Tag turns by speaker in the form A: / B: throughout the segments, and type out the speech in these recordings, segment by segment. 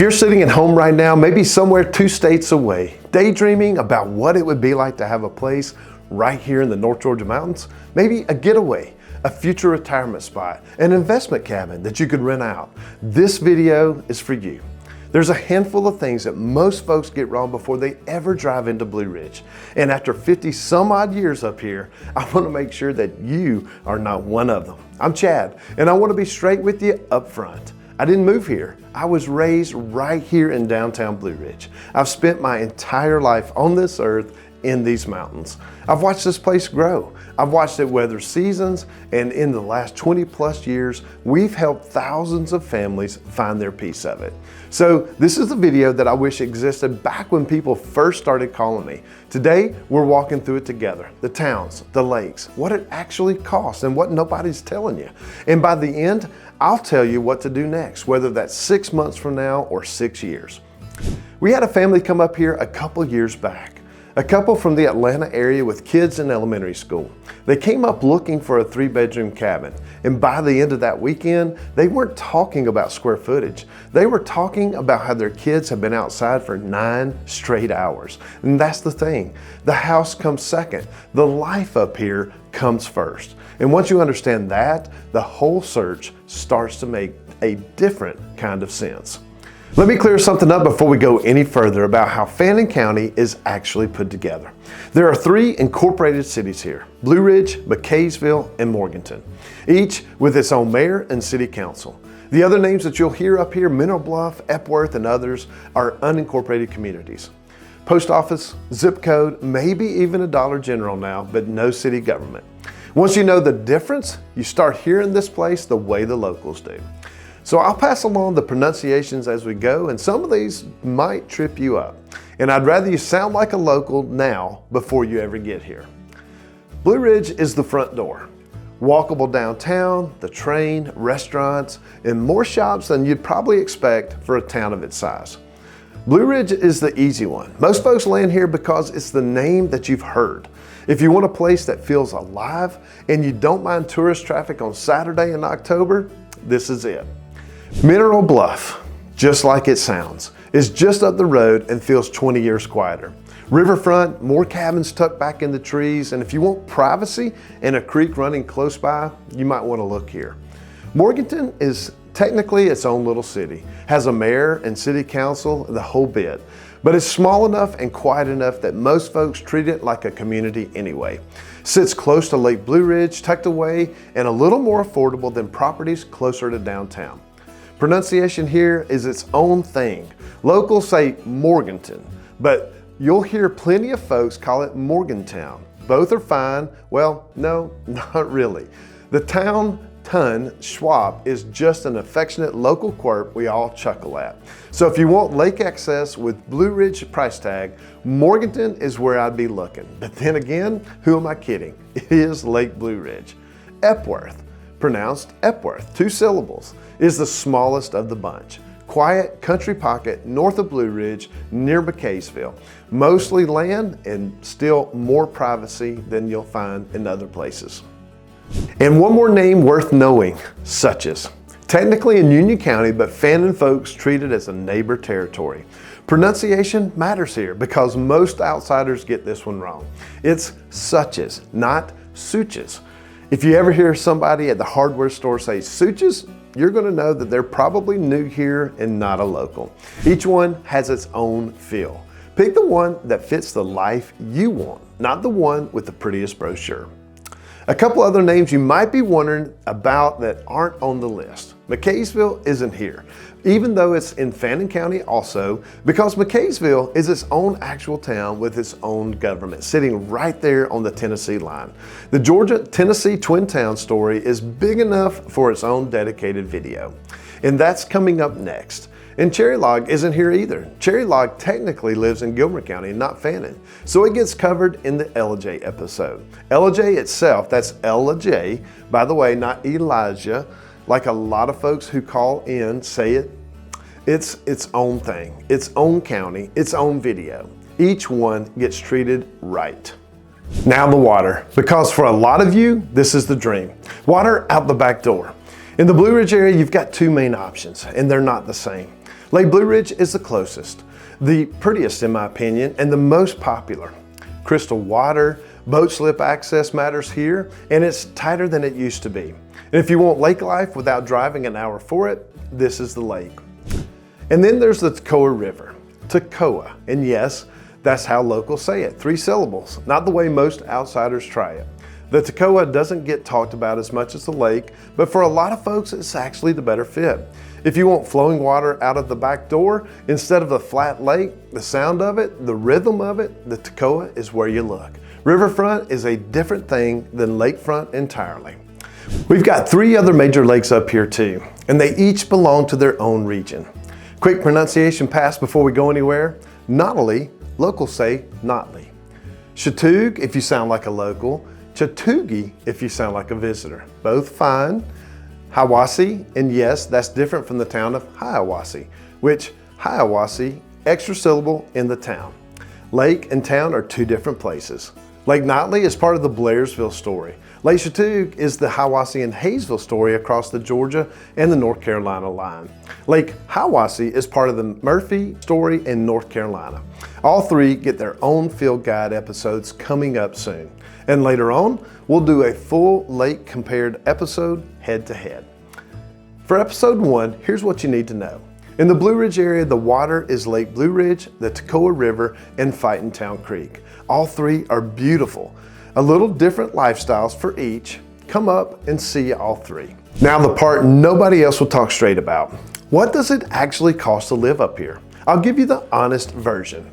A: you're sitting at home right now, maybe somewhere 2 states away, daydreaming about what it would be like to have a place right here in the North Georgia mountains, maybe a getaway, a future retirement spot, an investment cabin that you could rent out, this video is for you. There's a handful of things that most folks get wrong before they ever drive into Blue Ridge. And after 50 some odd years up here, I want to make sure that you are not one of them. I'm Chad, and I want to be straight with you up front. I didn't move here. I was raised right here in downtown Blue Ridge. I've spent my entire life on this earth in these mountains. I've watched this place grow. I've watched it weather seasons, and in the last 20 plus years, we've helped thousands of families find their piece of it. So this is the video that I wish existed back when people first started calling me. Today, we're walking through it together. The towns, the lakes, what it actually costs and what nobody's telling you. And by the end, I'll tell you what to do next, whether that's 6 months from now or 6 years. We had a family come up here a couple years back. A couple from the Atlanta area with kids in elementary school. They came up looking for a 3-bedroom cabin, and by the end of that weekend, they weren't talking about square footage. They were talking about how their kids have been outside for 9 straight hours. And that's the thing. The house comes second. The life up here comes first. And once you understand that, the whole search starts to make a different kind of sense. Let me clear something up before we go any further about how Fannin County is actually put together. There are 3 incorporated cities here: Blue Ridge, McCaysville, and Morganton, each with its own mayor and city council. The other names that you'll hear up here, Mineral Bluff, Epworth, and others, are unincorporated communities. Post office, zip code, maybe even a Dollar General now, but no city government. Once you know the difference, you start hearing this place the way the locals do. So I'll pass along the pronunciations as we go, and some of these might trip you up. And I'd rather you sound like a local now before you ever get here. Blue Ridge is the front door. Walkable downtown, the train, restaurants, and more shops than you'd probably expect for a town of its size. Blue Ridge is the easy one. Most folks land here because it's the name that you've heard. If you want a place that feels alive and you don't mind tourist traffic on Saturday in October, this is it. Mineral Bluff, just like it sounds, is just up the road and feels 20 years quieter. Riverfront, more cabins tucked back in the trees, and if you want privacy and a creek running close by, you might want to look here. Morganton is technically its own little city, has a mayor and city council, the whole bit, but it's small enough and quiet enough that most folks treat it like a community anyway. Sits close to Lake Blue Ridge, tucked away, and a little more affordable than properties closer to downtown. Pronunciation here is its own thing. Locals say Morganton, but you'll hear plenty of folks call it Morgantown. Both are fine. Well, no, not really. The town ton schwab is just an affectionate local quirk we all chuckle at. So if you want lake access with Blue Ridge price tag, Morganton is where I'd be looking. But then again, who am I kidding? It is Lake Blue Ridge. Epworth, pronounced Epworth, 2 syllables, is the smallest of the bunch. Quiet country pocket north of Blue Ridge near McCaysville. Mostly land and still more privacy than you'll find in other places. And one more name worth knowing, Suches. Technically in Union County, but Fannin folks treat it as a neighbor territory. Pronunciation matters here because most outsiders get this one wrong. It's Suches, not Suches. If you ever hear somebody at the hardware store say Suches, you're going to know that they're probably new here and not a local. Each one has its own feel. Pick the one that fits the life you want, not the one with the prettiest brochure. A couple other names you might be wondering about that aren't on the list. McCaysville isn't here, even though it's in Fannin County also, because McCaysville is its own actual town with its own government, sitting right there on the Tennessee line. The Georgia-Tennessee Twin Town story is big enough for its own dedicated video. And that's coming up next. And Cherry Log isn't here either. Cherry Log technically lives in Gilmer County, not Fannin, so it gets covered in the Ella episode. Ella itself, that's Ella J, by the way, not Elijah, like a lot of folks who call in say it. It's its own thing, its own county, its own video. Each one gets treated right. Now the water, because for a lot of you, this is the dream. Water out the back door. In the Blue Ridge area, you've got 2 main options, and they're not the same. Lake Blue Ridge is the closest, the prettiest in my opinion, and the most popular. Crystal water, boat slip access matters here, and it's tighter than it used to be. And if you want lake life without driving an hour for it, this is the lake. And then there's the Toccoa River, Toccoa, and yes, that's how locals say it, 3 syllables, not the way most outsiders try it. The Toccoa doesn't get talked about as much as the lake, but for a lot of folks, it's actually the better fit. If you want flowing water out of the back door, instead of the flat lake, the sound of it, the rhythm of it, the Toccoa is where you look. Riverfront is a different thing than lakefront entirely. We've got 3 other major lakes up here too, and they each belong to their own region. Quick pronunciation pass before we go anywhere. Nottely, locals say Notley. Chatoog if you sound like a local. Chatoogie if you sound like a visitor. Both fine. Hiawassee, and yes, that's different from the town of Hiawassee, which Hiawassee, extra syllable in the town. Lake and town are 2 different places. Lake Notley is part of the Blairsville story. Lake Chatoog is the Hiawassee and Hayesville story across the Georgia and the North Carolina line. Lake Hiawassee is part of the Murphy story in North Carolina. All 3 get their own field guide episodes coming up soon. And later on, we'll do a full lake compared episode head to head. For episode 1, here's what you need to know. In the Blue Ridge area, the water is Lake Blue Ridge, the Toccoa River, and Fighting Town Creek. All 3 are beautiful. A little different lifestyles for each. Come up and see all 3. Now the part nobody else will talk straight about. What does it actually cost to live up here? I'll give you the honest version.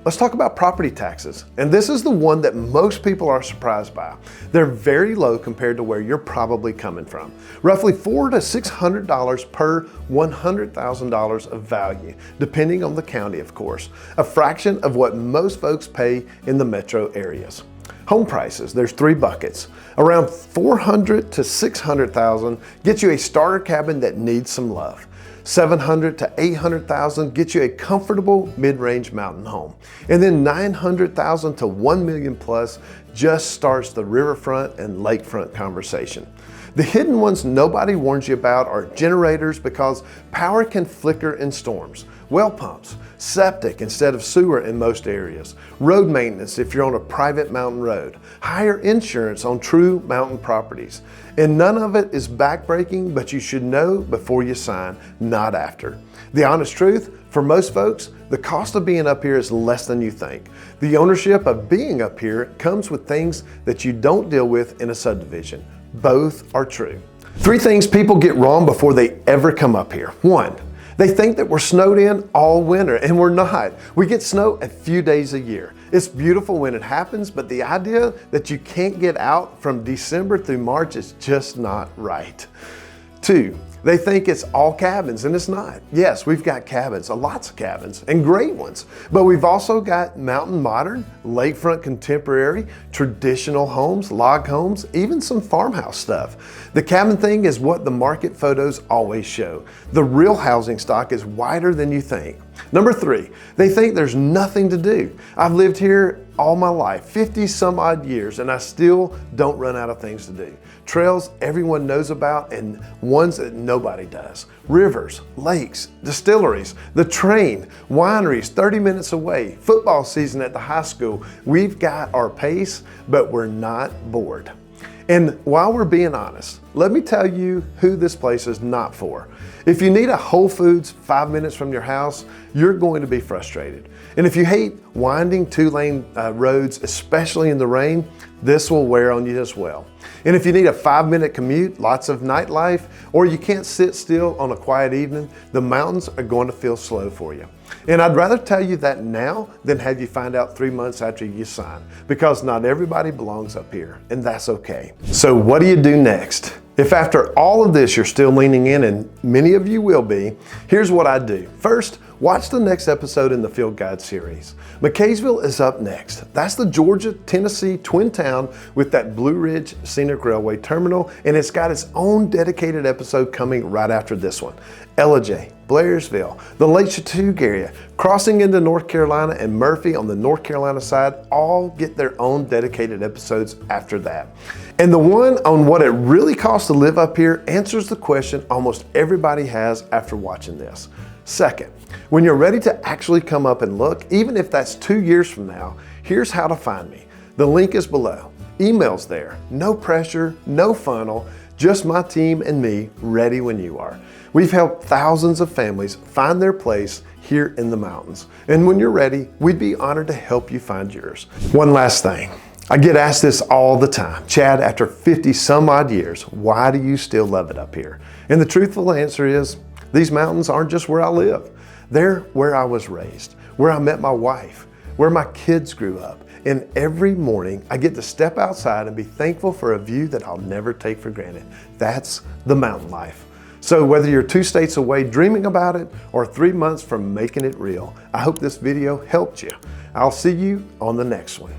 A: Let's talk about property taxes. And this is the one that most people are surprised by. They're very low compared to where you're probably coming from. Roughly $400 to $600 per $100,000 of value, depending on the county, of course. A fraction of what most folks pay in the metro areas. Home prices, there's 3 buckets. Around $400,000 to $600,000 gets you a starter cabin that needs some love. $700,000 to $800,000 gets you a comfortable mid-range mountain home. And then $900,000 to $1 million plus just starts the riverfront and lakefront conversation. The hidden ones nobody warns you about are generators because power can flicker in storms, well pumps, septic instead of sewer in most areas, road maintenance if you're on a private mountain road, higher insurance on true mountain properties. And none of it is backbreaking, but you should know before you sign, not after. The honest truth, for most folks, the cost of being up here is less than you think. The ownership of being up here comes with things that you don't deal with in a subdivision. Both are true. 3 things people get wrong before they ever come up here. 1, they think that we're snowed in all winter, and we're not. We get snow a few days a year. It's beautiful when it happens, but the idea that you can't get out from December through March is just not right. 2, they think it's all cabins, and it's not. Yes, we've got cabins, lots of cabins, and great ones. But we've also got mountain modern, lakefront contemporary, traditional homes, log homes, even some farmhouse stuff. The cabin thing is what the market photos always show. The real housing stock is wider than you think. Number 3, they think there's nothing to do. I've lived here all my life, 50 some odd years, and I still don't run out of things to do. Trails everyone knows about and ones that nobody does. Rivers, lakes, distilleries, the train, wineries 30 minutes away, football season at the high school. We've got our pace, but we're not bored. And while we're being honest, let me tell you who this place is not for. If you need a Whole Foods 5 minutes from your house, you're going to be frustrated. And if you hate winding 2-lane roads, especially in the rain, this will wear on you as well. And if you need a 5-minute commute, lots of nightlife, or you can't sit still on a quiet evening, the mountains are going to feel slow for you. And I'd rather tell you that now than have you find out 3 months after you sign, because not everybody belongs up here, and that's okay. So what do you do next? If after all of this you're still leaning in, and many of you will be, here's what I do. First, watch the next episode in the Field Guide series. McKaysville is up next. That's the Georgia-Tennessee twin town with that Blue Ridge Scenic Railway terminal, and it's got its own dedicated episode coming right after this one. Ellijay, Blairsville, the Lake Chatoog area, crossing into North Carolina, and Murphy on the North Carolina side all get their own dedicated episodes after that. And the one on what it really costs to live up here answers the question almost everybody has after watching this. Second, when you're ready to actually come up and look, even if that's 2 years from now, here's how to find me. The link is below. Email's there. No pressure, no funnel, just my team and me ready when you are. We've helped thousands of families find their place here in the mountains. And when you're ready, we'd be honored to help you find yours. One last thing. I get asked this all the time. Chad, after 50 some odd years, why do you still love it up here? And the truthful answer is, these mountains aren't just where I live. They're where I was raised, where I met my wife, where my kids grew up. And every morning I get to step outside and be thankful for a view that I'll never take for granted. That's the mountain life. So whether you're 2 states away dreaming about it or 3 months from making it real, I hope this video helped you. I'll see you on the next one.